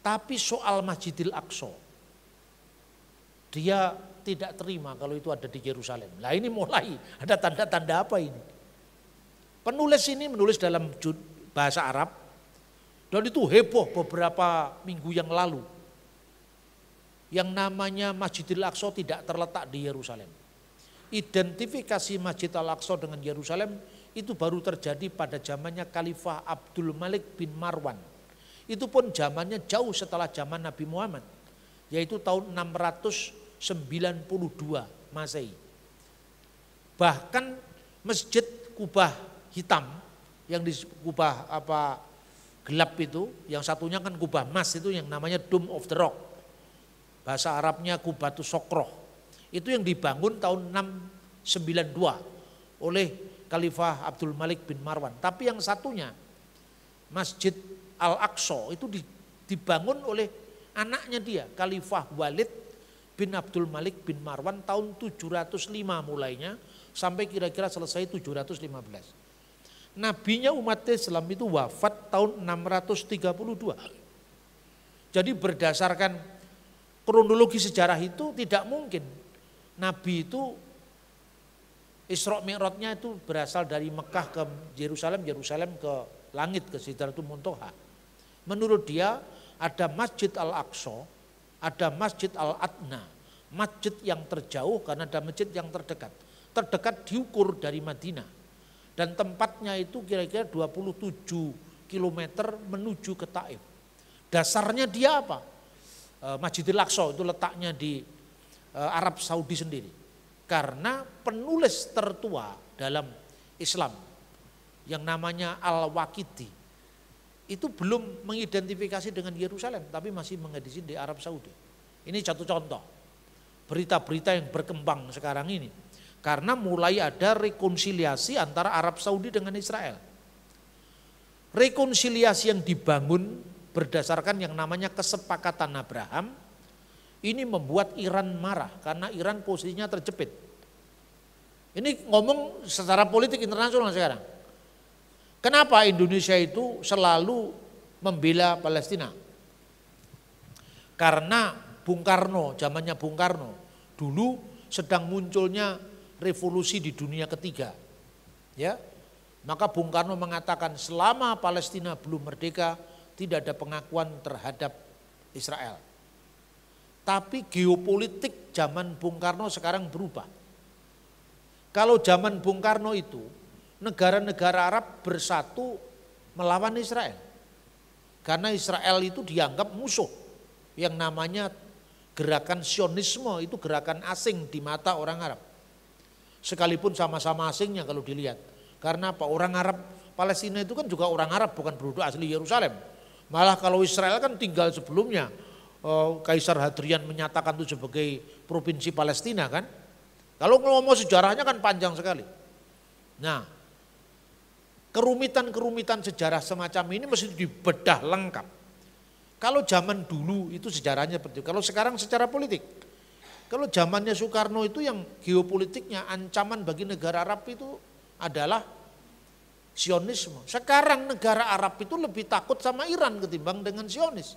C: Tapi soal Masjidil Aqsa dia tidak terima kalau itu ada di Yerusalem. Nah ini mulai ada tanda-tanda apa ini? Penulis ini menulis dalam bahasa Arab dan itu heboh beberapa minggu yang lalu. Yang namanya Masjidil Aqsa tidak terletak di Yerusalem. Identifikasi Masjid Al-Aqsa dengan Yerusalem itu baru terjadi pada zamannya Khalifah Abdul Malik bin Marwan. Itu pun zamannya jauh setelah zaman Nabi Muhammad, yaitu tahun 692 Masehi. Bahkan Masjid Kubah hitam yang di kubah gelap itu, yang satunya kan kubah emas itu yang namanya Dome of the Rock. Bahasa Arabnya Kubatus Sokroh. Itu yang dibangun tahun 692 oleh Khalifah Abdul Malik bin Marwan. Tapi yang satunya Masjid Al-Aqsa itu dibangun oleh anaknya dia, Khalifah Walid bin Abdul Malik bin Marwan tahun 705 mulainya sampai kira-kira selesai 715. Nabinya umat Islam itu wafat tahun 632. Jadi berdasarkan kronologi sejarah itu tidak mungkin Nabi itu Isra Mi'rajnya itu berasal dari Mekah ke Yerusalem, Yerusalem ke langit ke Sidratul Muntaha. Menurut dia ada Masjid Al-Aqsa, ada Masjid Al-Adna, masjid yang terjauh karena ada masjid yang terdekat. Terdekat diukur dari Madinah dan tempatnya itu kira-kira 27 km menuju ke Taif. Dasarnya dia apa? Masjidil Aqsa itu letaknya di Arab Saudi sendiri. Karena penulis tertua dalam Islam yang namanya Al-Waqidi itu belum mengidentifikasi dengan Yerusalem, tapi masih mengedisi di Arab Saudi. Ini satu contoh berita-berita yang berkembang sekarang ini. Karena mulai ada rekonsiliasi antara Arab Saudi dengan Israel. Rekonsiliasi yang dibangun berdasarkan yang namanya kesepakatan Abraham, ini membuat Iran marah karena Iran posisinya terjepit. Ini ngomong secara politik internasional sekarang. Kenapa Indonesia itu selalu membela Palestina? Karena Bung Karno, zamannya Bung Karno, dulu sedang munculnya revolusi di dunia ketiga. Ya. Maka Bung Karno mengatakan selama Palestina belum merdeka tidak ada pengakuan terhadap Israel. Tapi geopolitik zaman Bung Karno sekarang berubah. Kalau zaman Bung Karno itu negara-negara Arab bersatu melawan Israel. Karena Israel itu dianggap musuh. Yang namanya gerakan Sionisme itu gerakan asing di mata orang Arab. Sekalipun sama-sama asingnya kalau dilihat. Karena apa? Orang Arab Palestina itu kan juga orang Arab, bukan penduduk asli Yerusalem. Malah kalau Israel kan tinggal sebelumnya. Kaisar Hadrian menyatakan itu sebagai provinsi Palestina kan. Kalau ngomong sejarahnya kan panjang sekali. Nah, kerumitan-kerumitan sejarah semacam ini mesti dibedah lengkap. Kalau zaman dulu itu sejarahnya seperti itu. Kalau sekarang secara politik. Kalau zamannya Soekarno itu yang geopolitiknya ancaman bagi negara Arab itu adalah Sionisme. Sekarang negara Arab itu lebih takut sama Iran ketimbang dengan Sionis.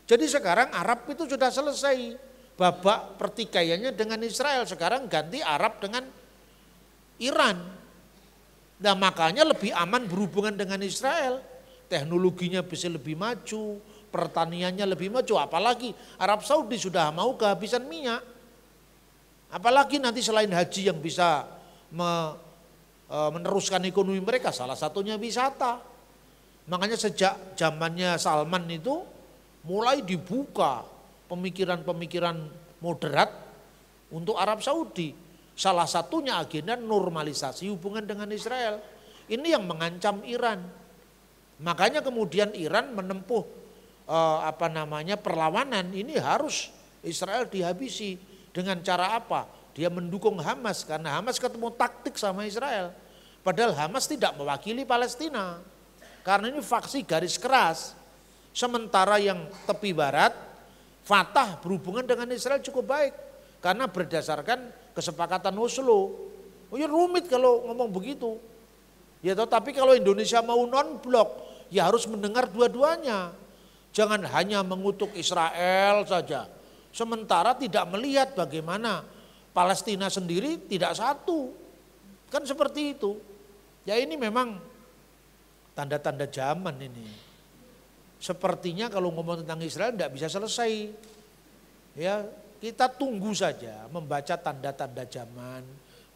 C: Jadi sekarang Arab itu sudah selesai babak pertikaiannya dengan Israel. Sekarang ganti Arab dengan Iran. Nah makanya lebih aman berhubungan dengan Israel. Teknologinya bisa lebih maju, pertaniannya lebih maju. Apalagi Arab Saudi sudah mau kehabisan minyak. Apalagi nanti selain haji yang bisa meneruskan ekonomi mereka, salah satunya wisata. Makanya sejak zamannya Salman itu mulai dibuka pemikiran-pemikiran moderat untuk Arab Saudi. Salah satunya agenda normalisasi hubungan dengan Israel. Ini yang mengancam Iran. Makanya kemudian Iran menempuh perlawanan. Ini harus Israel dihabisi. Dengan cara apa? Dia mendukung Hamas karena Hamas ketemu taktik sama Israel. Padahal Hamas tidak mewakili Palestina. Karena ini faksi garis keras. Sementara yang tepi barat, Fatah berhubungan dengan Israel cukup baik. Karena berdasarkan kesepakatan Oslo. Oh ya rumit kalau ngomong begitu. Ya tapi kalau Indonesia mau non-blok, ya harus mendengar dua-duanya. Jangan hanya mengutuk Israel saja. Sementara tidak melihat bagaimana Palestina sendiri tidak satu. Kan seperti itu. Ya ini memang tanda-tanda zaman ini. Sepertinya kalau ngomong tentang Israel tidak bisa selesai. Ya, kita tunggu saja membaca tanda-tanda zaman,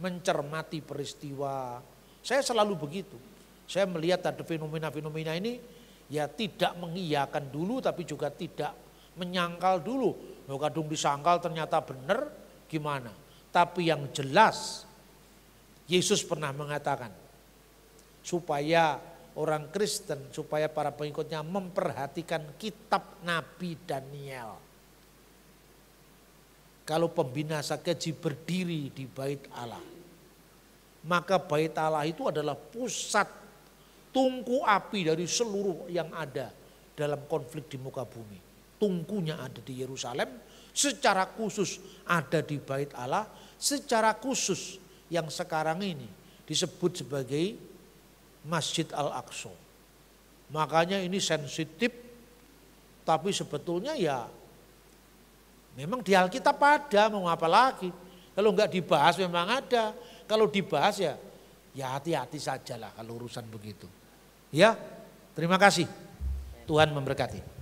C: mencermati peristiwa. Saya selalu begitu. Saya melihat ada fenomena-fenomena ini ya tidak mengiyakan dulu tapi juga tidak menyangkal dulu. Kadung disangkal ternyata benar gimana. Tapi yang jelas Yesus pernah mengatakan supaya orang Kristen, supaya para pengikutnya memperhatikan kitab Nabi Daniel. Kalau pembinasa keji berdiri di bait Allah, maka bait Allah itu adalah pusat tungku api dari seluruh yang ada dalam konflik di muka bumi. tungkunya ada di Yerusalem, secara khusus ada di Bait Allah, secara khusus yang sekarang ini disebut sebagai Masjid Al-Aqsa. Makanya ini sensitif, tapi sebetulnya ya memang di Alkitab ada, mau apa lagi. Kalau enggak dibahas memang ada, kalau dibahas ya hati-hati sajalah kalau urusan begitu. Ya, terima kasih. Tuhan memberkati.